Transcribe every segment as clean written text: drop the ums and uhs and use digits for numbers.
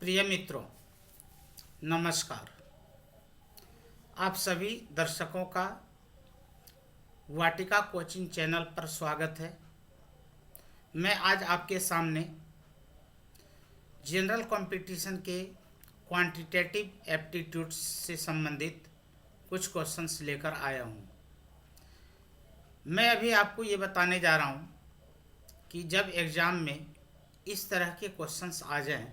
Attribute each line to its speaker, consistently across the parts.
Speaker 1: प्रिय मित्रों, नमस्कार। आप सभी दर्शकों का वाटिका कोचिंग चैनल पर स्वागत है। मैं आज आपके सामने जनरल कंपटीशन के क्वांटिटेटिव एप्टीट्यूड्स से संबंधित कुछ क्वेश्चंस लेकर आया हूँ। मैं अभी आपको ये बताने जा रहा हूँ कि जब एग्ज़ाम में इस तरह के क्वेश्चंस आ जाएं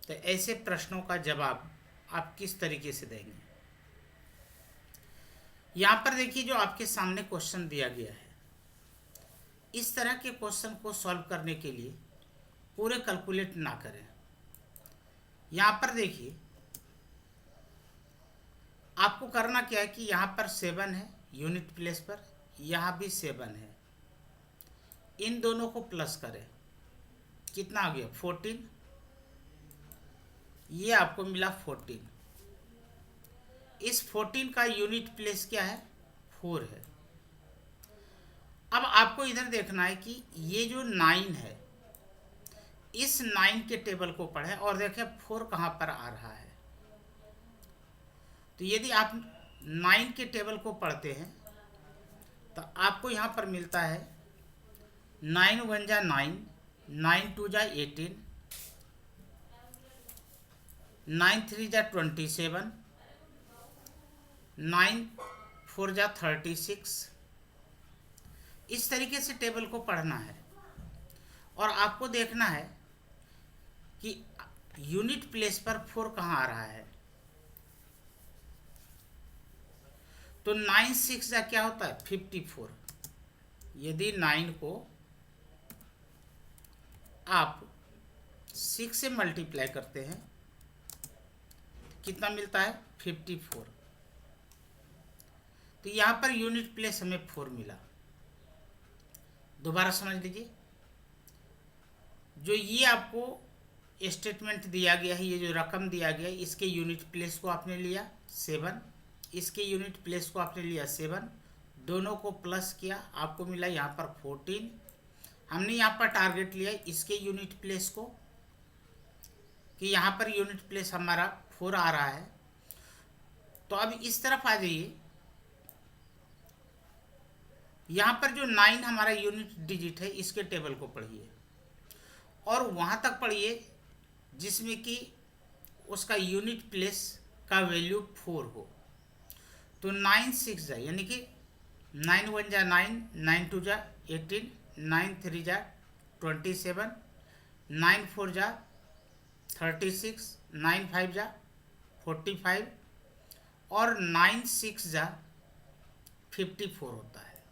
Speaker 1: तो ऐसे प्रश्नों का जवाब आप किस तरीके से देंगे। यहाँ पर देखिए, जो आपके सामने क्वेश्चन दिया गया है, इस तरह के क्वेश्चन को सॉल्व करने के लिए पूरे कैलकुलेट ना करें। यहाँ पर देखिए, आपको करना क्या है कि यहाँ पर 7 है यूनिट प्लेस पर, यहाँ भी 7 है। इन दोनों को प्लस करें, कितना आ गया 14। ये आपको मिला 14। इस 14 का यूनिट प्लेस क्या है, 4 है। अब आपको इधर देखना है कि ये जो 9 है, इस 9 के टेबल को पढ़ें और देखें 4 कहाँ पर आ रहा है। तो यदि आप 9 के टेबल को पढ़ते हैं तो आपको यहाँ पर मिलता है 9 1 जा 9, 9 2 जा 18, 9 3 जा 27, 9 4 जा 36। इस तरीके से टेबल को पढ़ना है और आपको देखना है कि यूनिट प्लेस पर 4 कहाँ आ रहा है। तो 9 6 जा क्या होता है 54। यदि 9 को आप 6 से मल्टीप्लाई करते हैं कितना मिलता है 54। तो यहाँ पर यूनिट प्लेस हमें 4 मिला। दोबारा समझ लीजिए, जो ये आपको स्टेटमेंट दिया गया है, ये जो रकम दिया गया है, इसके यूनिट प्लेस को आपने लिया 7, इसके यूनिट प्लेस को आपने लिया 7, दोनों को प्लस किया, आपको मिला यहाँ पर 14। हमने यहाँ पर टारगेट लिया इसके यूनिट प्लेस को कि यहाँ पर यूनिट प्लेस हमारा 4 आ रहा है। तो अब इस तरफ आ जाइए, यहाँ पर जो 9 हमारा यूनिट डिजिट है, इसके टेबल को पढ़िए और वहाँ तक पढ़िए जिसमें कि उसका यूनिट प्लेस का वैल्यू 4 हो। तो 9 6 जा यानी कि 9 1 जा 9, 9 2 जा 18, 9 3 जा 27, 9 4 जा 36, 9 5 जा 45 और 9 6 जा 54 होता है।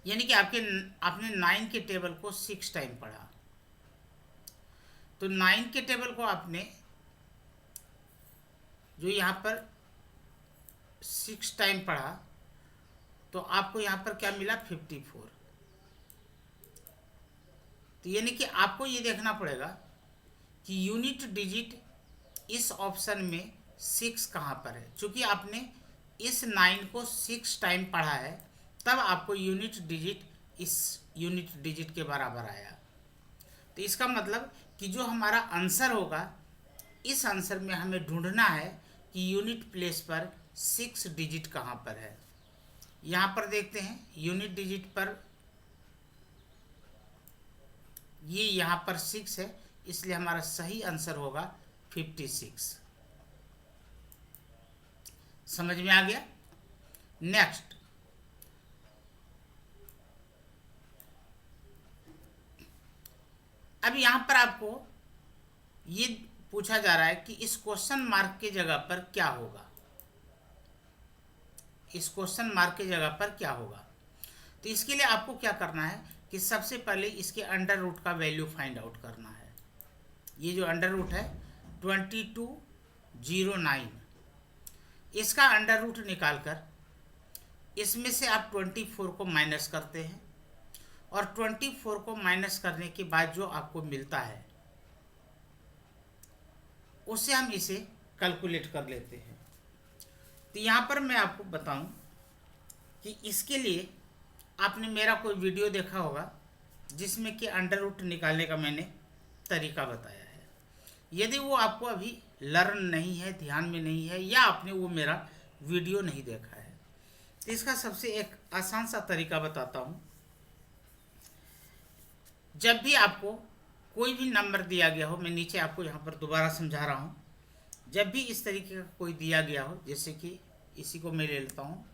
Speaker 1: यानी कि आपने 9 के टेबल को 6 टाइम पढ़ा। तो 9 के टेबल को आपने जो यहाँ पर 6 टाइम पढ़ा तो आपको यहाँ पर क्या मिला 54। तो यानी कि आपको ये देखना पड़ेगा कि यूनिट डिजिट इस ऑप्शन में 6 कहाँ पर है। चूँकि आपने इस 9 को 6 टाइम पढ़ा है, तब आपको यूनिट डिजिट इस यूनिट डिजिट के बराबर आया। तो इसका मतलब कि जो हमारा आंसर होगा, इस आंसर में हमें ढूंढना है कि यूनिट प्लेस पर 6 डिजिट कहाँ पर है। यहाँ पर देखते हैं यूनिट डिजिट पर ये यहाँ पर 6 है, इसलिए हमारा सही आंसर होगा 56। समझ में आ गया। नेक्स्ट, अब यहाँ पर आपको ये पूछा जा रहा है कि इस क्वेश्चन मार्क के जगह पर क्या होगा। इस क्वेश्चन मार्क के जगह पर क्या होगा। तो इसके लिए आपको क्या करना है कि सबसे पहले इसके अंडर रूट का वैल्यू फाइंड आउट करना है। ये जो अंडर रूट है 2209, इसका अंडर रूट निकालकर इसमें से आप 24 को माइनस करते हैं और 24 को माइनस करने के बाद जो आपको मिलता है उससे हम इसे कैलकुलेट कर लेते हैं। तो यहाँ पर मैं आपको बताऊं कि इसके लिए आपने मेरा कोई वीडियो देखा होगा जिसमें कि अंडर रूट निकालने का मैंने तरीका बताया है। यदि वो आपको अभी लर्न नहीं है, ध्यान में नहीं है, या आपने वो मेरा वीडियो नहीं देखा है, तो इसका सबसे एक आसान सा तरीका बताता हूँ। जब भी आपको कोई भी नंबर दिया गया हो, मैं नीचे आपको यहाँ पर दोबारा समझा रहा हूँ, जब भी इस तरीके का कोई दिया गया हो, जैसे कि इसी को मैं ले लेता हूँ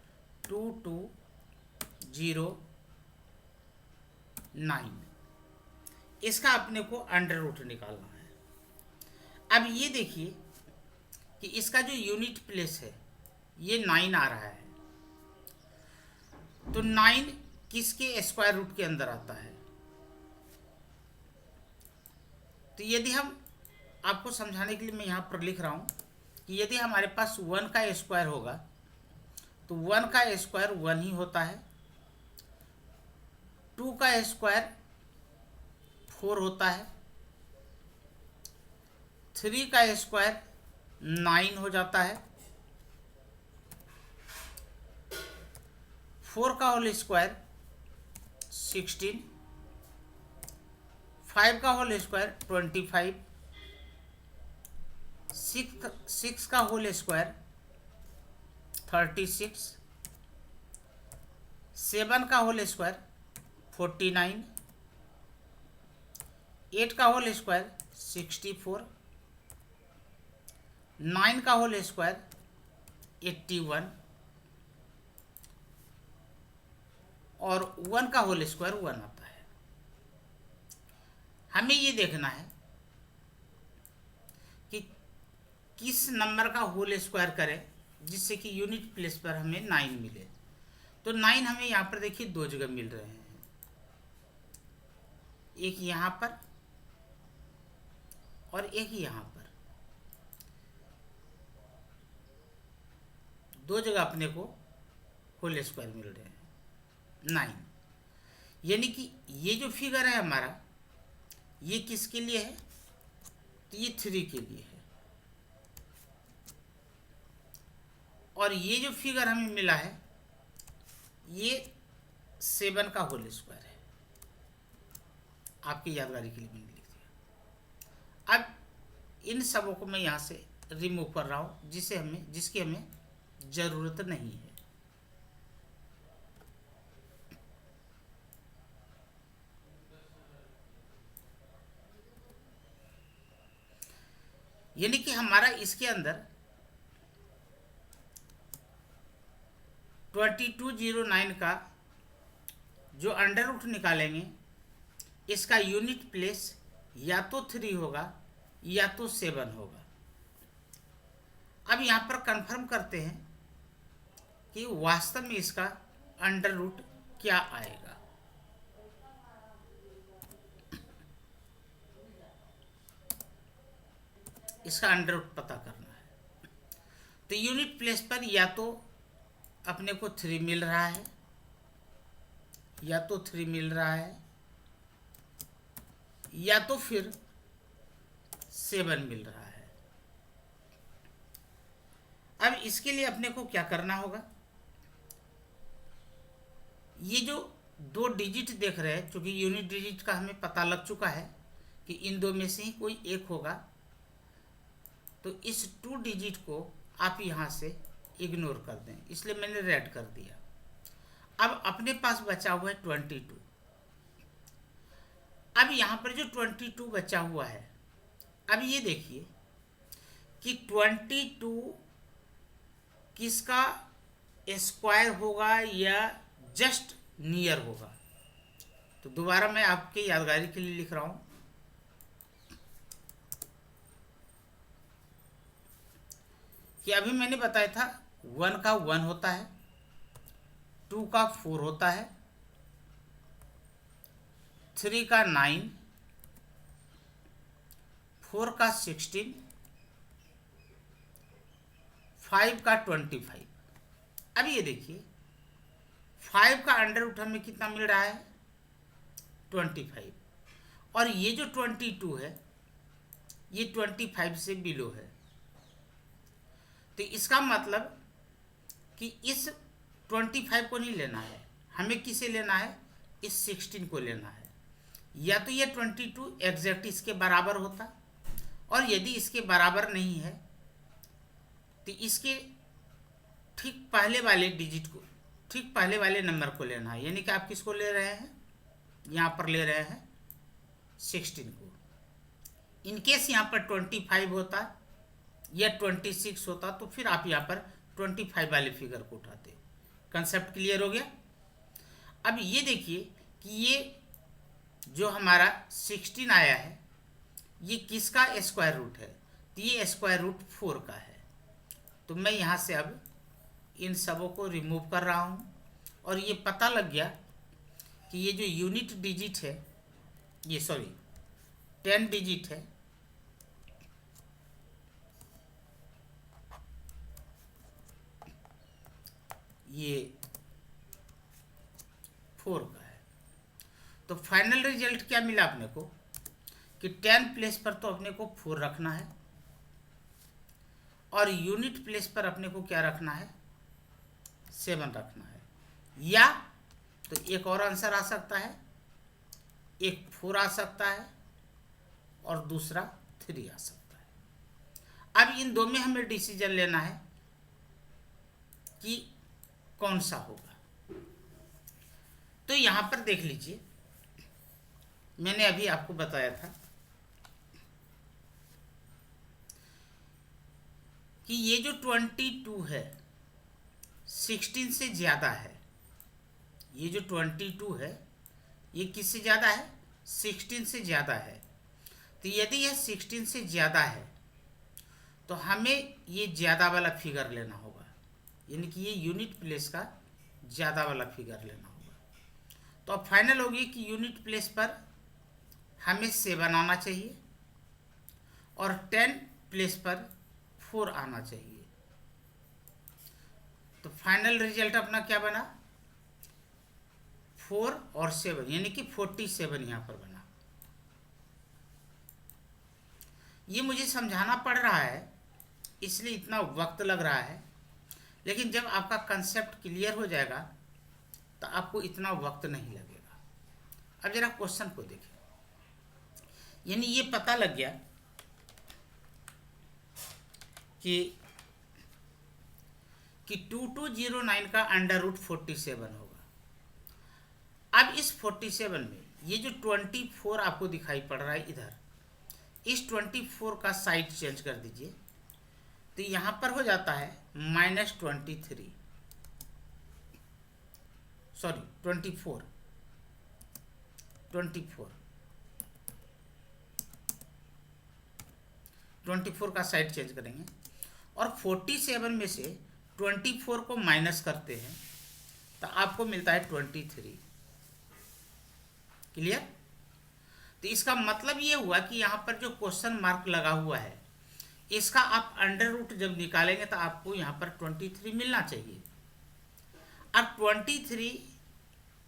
Speaker 1: 2209, इसका अपने को अंडर रूट निकालना है। अब ये देखिए कि इसका जो यूनिट प्लेस है ये 9 आ रहा है, तो 9 किसके स्क्वायर रूट के अंदर आता है? तो यदि हम आपको समझाने के लिए मैं यहाँ पर लिख रहा हूँ कि यदि हमारे पास 1 का स्क्वायर होगा तो 1 का स्क्वायर 1 ही होता है, 2 का स्क्वायर 4 होता है, 3 का स्क्वायर 9 हो जाता है, 4 का होल स्क्वायर 16, 5 का होल स्क्वायर 25, 6 का होल स्क्वायर 36, 7 का होल स्क्वायर 49, 8 का होल स्क्वायर 64, 9 का होल स्क्वायर 81 और 1 का होल स्क्वायर 1 आता है। हमें ये देखना है कि किस नंबर का होल स्क्वायर करें जिससे कि यूनिट प्लेस पर हमें 9 मिले। तो 9 हमें यहाँ पर देखिए दो जगह मिल रहे हैं, एक यहाँ पर और एक यहाँ पर, दो जगह अपने को होल स्क्वायर मिल रहे हैं 9। यानी कि ये जो फिगर है हमारा, ये किसके लिए है? तो ये 3 के लिए है, और ये जो फिगर हमें मिला है ये 7 का होल स्क्वायर है। आपकी यादगारी के लिए मैंने लिख दिया। अब इन सबों को मैं यहाँ से रिमूव कर रहा हूँ जिसकी हमें ज़रूरत नहीं है। यानी कि हमारा इसके अंदर 2209 का जो अंडर रूट निकालेंगे, इसका यूनिट प्लेस या तो 3 होगा या तो 7 होगा। अब यहाँ पर कंफर्म करते हैं कि वास्तव में इसका अंडर रूट क्या आएगा। इसका अंडर रूट पता करना है। तो यूनिट प्लेस पर या तो अपने को 3 मिल रहा है, या तो 3 मिल रहा है, या तो फिर 7 मिल रहा है। अब इसके लिए अपने को क्या करना होगा? ये जो 2 डिजिट देख रहे हैं, क्योंकि यूनिट डिजिट का हमें पता लग चुका है कि इन दो में से ही कोई एक होगा, तो इस 2 डिजिट को आप यहाँ से इग्नोर कर दें, इसलिए मैंने रेड कर दिया। अब अपने पास बचा हुआ है 22। अब यहाँ पर जो 22 बचा हुआ है, अब ये देखिए कि 22 किसका स्क्वायर होगा या जस्ट नियर होगा। तो दोबारा मैं आपके यादगारी के लिए लिख रहा हूँ कि अभी मैंने बताया था 1 का 1 होता है, 2 का 4 होता है, 3 का 9, 4 का 16, 5 का 25। अब ये देखिए 5 का अंडर रूट हमें कितना मिल रहा है? 25। और ये जो 22 है ये 25 से बिलो है। तो इसका मतलब कि इस 25 को नहीं लेना है, हमें किसे लेना है? इस 16 को लेना है। या तो ये 22 एग्जैक्ट इसके बराबर होता, और यदि इसके बराबर नहीं है तो इसके ठीक पहले वाले डिजिट को, ठीक पहले वाले नंबर को लेना है। यानी कि आप किसको ले रहे हैं, यहाँ पर ले रहे हैं 16 को। इनकेस यहाँ पर 25 होता या 26 होता तो फिर आप यहाँ पर 25 वाले फिगर को उठाते। कंसेप्ट क्लियर हो गया। अब ये देखिए कि ये जो हमारा 16 आया है ये किसका स्क्वायर रूट है, तो ये स्क्वायर रूट 4 का है। तो मैं यहाँ से अब इन सबों को रिमूव कर रहा हूँ और ये पता लग गया कि ये जो यूनिट डिजिट है, ये 10 डिजिट है, ये 4 का है। तो फाइनल रिजल्ट क्या मिला अपने को कि 10 प्लेस पर तो अपने को 4 रखना है और यूनिट प्लेस पर अपने को क्या रखना है, 7 रखना है। या तो एक और आंसर आ सकता है, एक 4 आ सकता है और दूसरा 3 आ सकता है। अब इन दो में हमें डिसीजन लेना है कि कौन सा होगा। तो यहां पर देख लीजिए, मैंने अभी आपको बताया था कि ये जो 22 है 16 से ज़्यादा है। ये जो 22 है ये किससे ज़्यादा है, 16 से ज़्यादा है। तो यदि यह 16 से ज़्यादा है तो हमें ये ज़्यादा वाला फिगर लेना होगा, यानी कि ये यूनिट प्लेस का ज़्यादा वाला फिगर लेना होगा। तो अब फाइनल होगी कि यूनिट प्लेस पर हमें 7 आना चाहिए और 10 प्लेस पर 4 आना चाहिए। तो फाइनल रिजल्ट अपना क्या बना, 4 और 7, यानी कि 47 यहाँ पर बना। ये मुझे समझाना पड़ रहा है इसलिए इतना वक्त लग रहा है, लेकिन जब आपका कंसेप्ट क्लियर हो जाएगा तो आपको इतना वक्त नहीं लगेगा। अब जरा क्वेश्चन को देखें। यानी ये पता लग गया कि 2209 का अंडर रूट 47 होगा। अब इस 47 में ये जो 24 आपको दिखाई पड़ रहा है इधर, इस 24 का साइड चेंज कर दीजिए तो यहाँ पर हो जाता है -23, सॉरी 24 का साइड चेंज करेंगे और 47 में से 24 को माइनस करते हैं तो आपको मिलता है 23। क्लियर। तो इसका मतलब ये हुआ कि यहाँ पर जो क्वेश्चन मार्क लगा हुआ है इसका आप अंडर रूट जब निकालेंगे तो आपको यहाँ पर 23 मिलना चाहिए। अब 23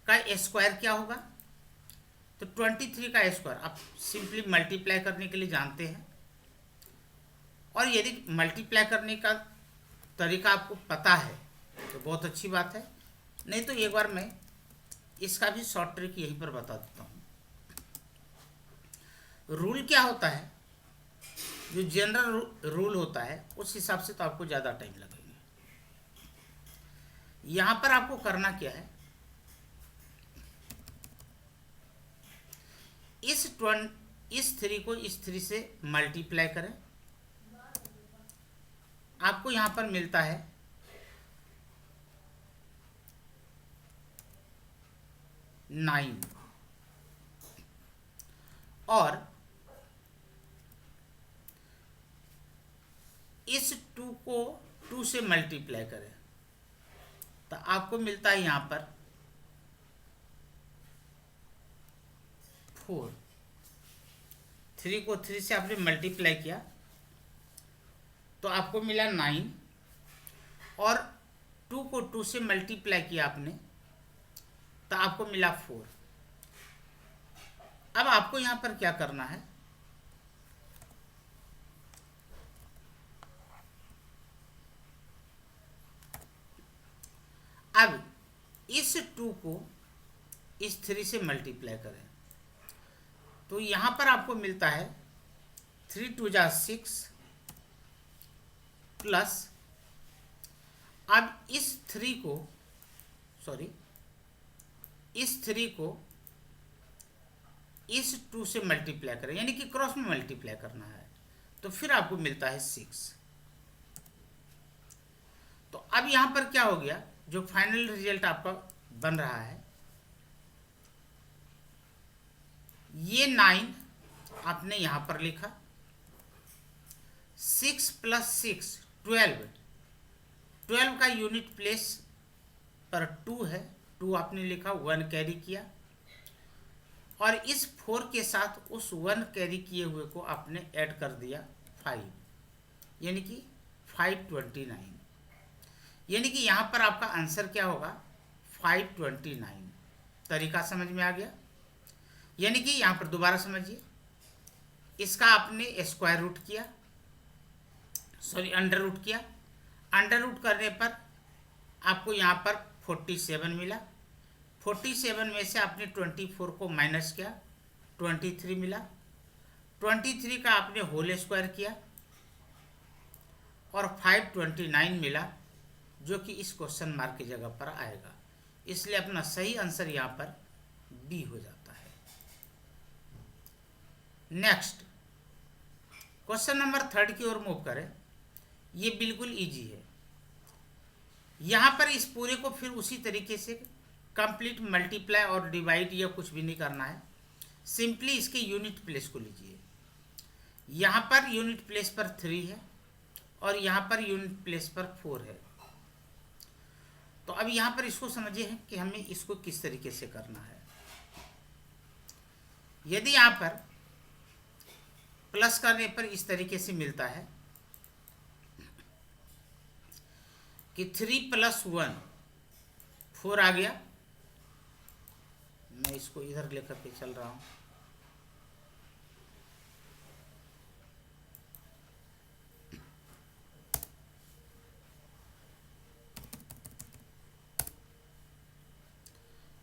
Speaker 1: का स्क्वायर क्या होगा, तो 23 का स्क्वायर आप सिंपली मल्टीप्लाई करने के लिए जानते हैं, और यदि मल्टीप्लाई करने का तरीका आपको पता है तो बहुत अच्छी बात है, नहीं तो एक बार मैं इसका भी शॉर्ट ट्रिक यहीं पर बता देता हूँ। रूल क्या होता है, जो जनरल रूल होता है उस हिसाब से तो आपको ज़्यादा टाइम लगेगा। यहाँ पर आपको करना क्या है, इस 3 को इस 3 से मल्टीप्लाई करें, आपको यहाँ पर मिलता है 9 और इस 2 को 2 से मल्टीप्लाई करें तो आपको मिलता है यहाँ पर 4। 3 को 3 से आपने मल्टीप्लाई किया तो आपको मिला 9 और 2 को 2 से मल्टीप्लाई किया आपने तो आपको मिला 4। अब आपको यहाँ पर क्या करना है, अब इस 2 को इस 3 से मल्टीप्लाई करें तो यहाँ पर आपको मिलता है 3 2 जा 6 प्लस, अब इस 3 को इस 2 से मल्टीप्लाई करें, यानी कि क्रॉस में मल्टीप्लाई करना है, तो फिर आपको मिलता है 6। तो अब यहां पर क्या हो गया, जो फाइनल रिजल्ट आपका बन रहा है, ये 9 आपने यहां पर लिखा, 6 प्लस 6 12 का यूनिट प्लेस पर 2 है, 2 आपने लिखा, 1 कैरी किया, और इस 4 के साथ उस 1 कैरी किए हुए को आपने ऐड कर दिया 5, यानी कि 529, यानी कि यहां पर आपका आंसर क्या होगा 529। तरीका समझ में आ गया। यानी कि यहां पर दोबारा समझिए, इसका आपने स्क्वायर रूट किया, अंडर रूट किया, अंडर रूट करने पर आपको यहां पर 47 मिला, 47 में से आपने 24 को माइनस किया, 23 मिला, 23 का आपने होल स्क्वायर किया और 529 मिला, जो कि इस क्वेश्चन मार्क की जगह पर आएगा। इसलिए अपना सही आंसर यहां पर बी हो जाता है। नेक्स्ट क्वेश्चन नंबर 3 की ओर मूव करें। ये बिल्कुल इजी है। यहां पर इस पूरे को फिर उसी तरीके से कंप्लीट मल्टीप्लाई और डिवाइड या कुछ भी नहीं करना है, सिंपली इसके यूनिट प्लेस को लीजिए। यहां पर यूनिट प्लेस पर 3 है और यहां पर यूनिट प्लेस पर 4 है। तो अब यहां पर इसको समझिए कि हमें इसको किस तरीके से करना है। यदि यहां पर प्लस करने पर इस तरीके से मिलता है कि 3 + 1 4 आ गया। मैं इसको इधर लेकर के चल रहा हूं।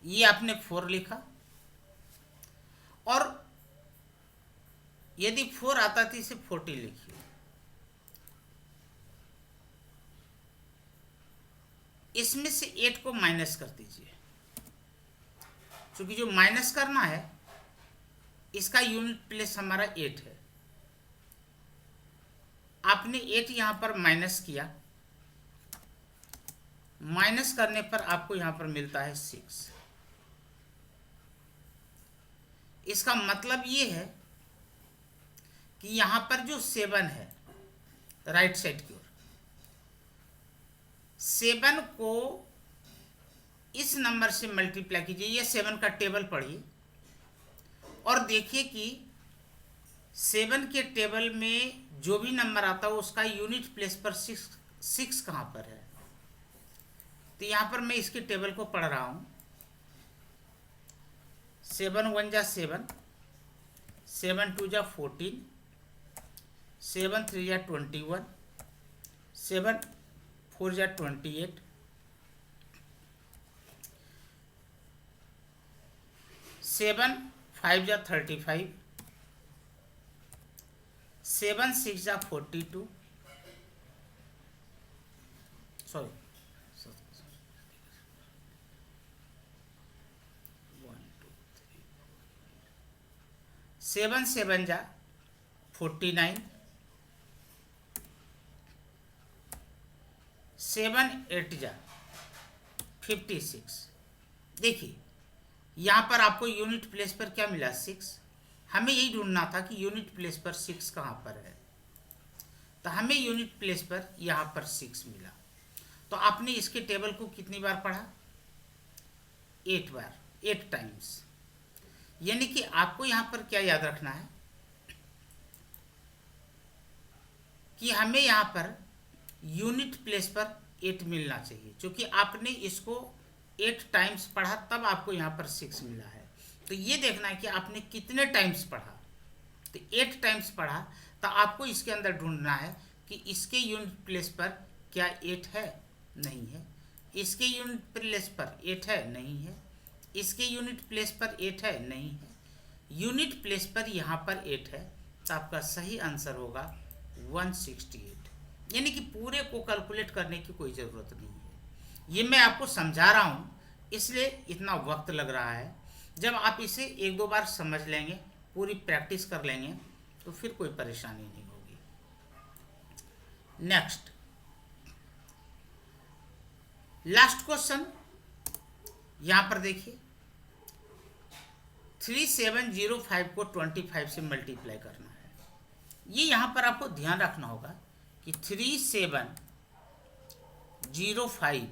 Speaker 1: ये आपने 4 लिखा, और यदि 4 आता तो इसे 40 लिखिए। इसमें से 8 को माइनस कर दीजिए, क्योंकि जो माइनस करना है इसका यूनिट प्लेस हमारा 8 है। आपने 8 यहां पर माइनस किया, माइनस करने पर आपको यहां पर मिलता है 6। इसका मतलब ये है कि यहां पर जो 7 है राइट साइड की ओर, 7 को इस नंबर से मल्टीप्लाई कीजिए। ये 7 का टेबल पढ़िए और देखिए कि 7 के टेबल में जो भी नंबर आता है उसका यूनिट प्लेस पर 6 कहां पर है। तो यहां पर मैं इसके टेबल को पढ़ रहा हूं। 7 1 जा 7, 7 2 जा 14, 7 3 जा 21, 7 4 जा 28, 7 5 जा 35, 7 6 जा 42, सॉरी 7 7 जा 49, 7 8 जा 56। देखिए यहां पर आपको यूनिट प्लेस पर क्या मिला 6। हमें यही ढूंढना था कि यूनिट प्लेस पर 6 कहां पर है। तो हमें यूनिट प्लेस पर यहां पर 6 मिला। तो आपने इसके टेबल को कितनी बार पढ़ा 8 बार, 8 टाइम्स। यानी कि आपको यहां पर क्या याद रखना है कि हमें यहां पर यूनिट प्लेस पर 8 मिलना चाहिए, क्योंकि आपने इसको 8 टाइम्स पढ़ा तब आपको यहां पर 6 मिला है। तो ये देखना है कि आपने कितने टाइम्स पढ़ा। तो 8 टाइम्स पढ़ा तो आपको इसके अंदर ढूंढना है कि इसके यूनिट प्लेस पर क्या 8 है, नहीं है। इसके यूनिट प्लेस पर 8 है, नहीं है। इसके यूनिट प्लेस पर 8 है, नहीं है। यूनिट प्लेस पर यहाँ पर 8 है, तो आपका सही आंसर होगा 168। यानी कि पूरे को कैलकुलेट करने की कोई ज़रूरत नहीं है। ये मैं आपको समझा रहा हूँ इसलिए इतना वक्त लग रहा है। जब आप इसे एक दो बार समझ लेंगे, पूरी प्रैक्टिस कर लेंगे, तो फिर कोई परेशानी नहीं होगी। नेक्स्ट, लास्ट क्वेश्चन यहाँ पर देखिए, 3705 को 25 से मल्टीप्लाई करना है। ये यहाँ पर आपको ध्यान रखना होगा कि 3705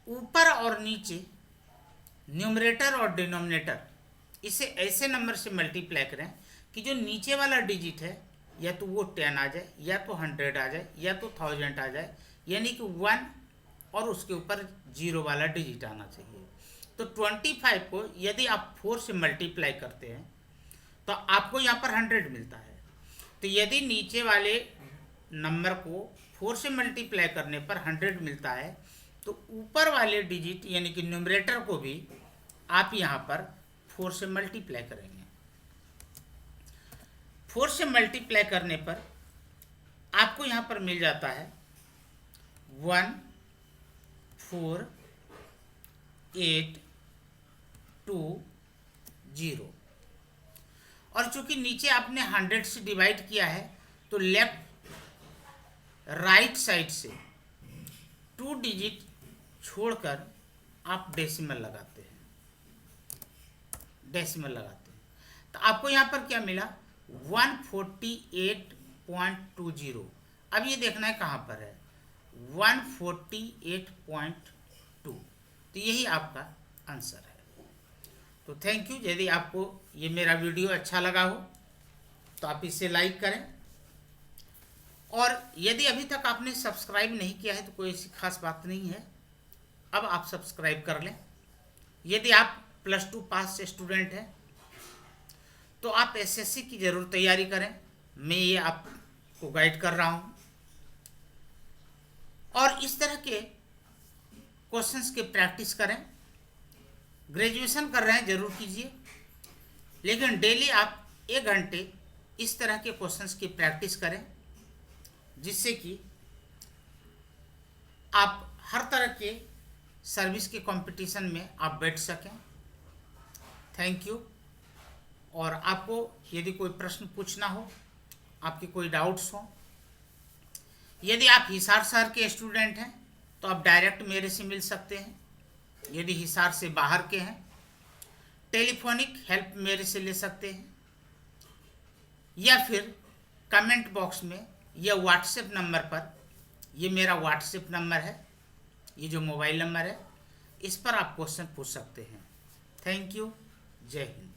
Speaker 1: ऊपर और नीचे न्यूमरेटर और डिनोमिनेटर इसे ऐसे नंबर से मल्टीप्लाई करें कि जो नीचे वाला डिजिट है या तो वो 10 आ जाए, या तो 100 आ जाए, या तो 1000 आ जाए, यानी कि 1 और उसके ऊपर 0 वाला डिजिट आना चाहिए। तो 25 को यदि आप 4 से मल्टीप्लाई करते हैं तो आपको यहाँ पर 100 मिलता है। तो यदि नीचे वाले नंबर को 4 से मल्टीप्लाई करने पर 100 मिलता है, तो ऊपर वाले डिजिट यानी कि न्यूमरेटर को भी आप यहाँ पर 4 से मल्टीप्लाई करेंगे। 4 से मल्टीप्लाई करने पर आपको यहाँ पर मिल जाता है 1480। और चूंकि नीचे आपने 100 से डिवाइड किया है तो लेफ्ट राइट साइड से 2 डिजिट छोड़कर आप डेसिमल लगाते हैं, तो आपको यहाँ पर क्या मिला 148.20। अब ये देखना है कहाँ पर है 148.2, तो यही आपका आंसर है। तो थैंक यू। यदि आपको ये मेरा वीडियो अच्छा लगा हो तो आप इसे लाइक करें, और यदि अभी तक आपने सब्सक्राइब नहीं किया है तो कोई ऐसी खास बात नहीं है, अब आप सब्सक्राइब कर लें। यदि आप +2 पास स्टूडेंट हैं तो आप SSC की ज़रूर तैयारी करें, मैं ये आपको गाइड कर रहा हूँ। और इस तरह के क्वेश्चंस के प्रैक्टिस करें। ग्रेजुएशन कर रहे हैं ज़रूर कीजिए, लेकिन डेली आप 1 घंटे इस तरह के क्वेश्चंस की प्रैक्टिस करें, जिससे कि आप हर तरह के सर्विस के कंपटीशन में आप बैठ सकें। Thank you. और आपको यदि कोई प्रश्न पूछना हो, आपके कोई डाउट्स हो, यदि आप हिसार शहर के स्टूडेंट हैं तो आप डायरेक्ट मेरे से मिल सकते हैं। यदि हिसार से बाहर के हैं, टेलीफोनिक हेल्प मेरे से ले सकते हैं, या फिर कमेंट बॉक्स में या व्हाट्सएप नंबर पर, ये मेरा व्हाट्सएप नंबर है, ये जो मोबाइल नंबर है, इस पर आप क्वेश्चन पूछ सकते हैं। Thank you. जय हिंद।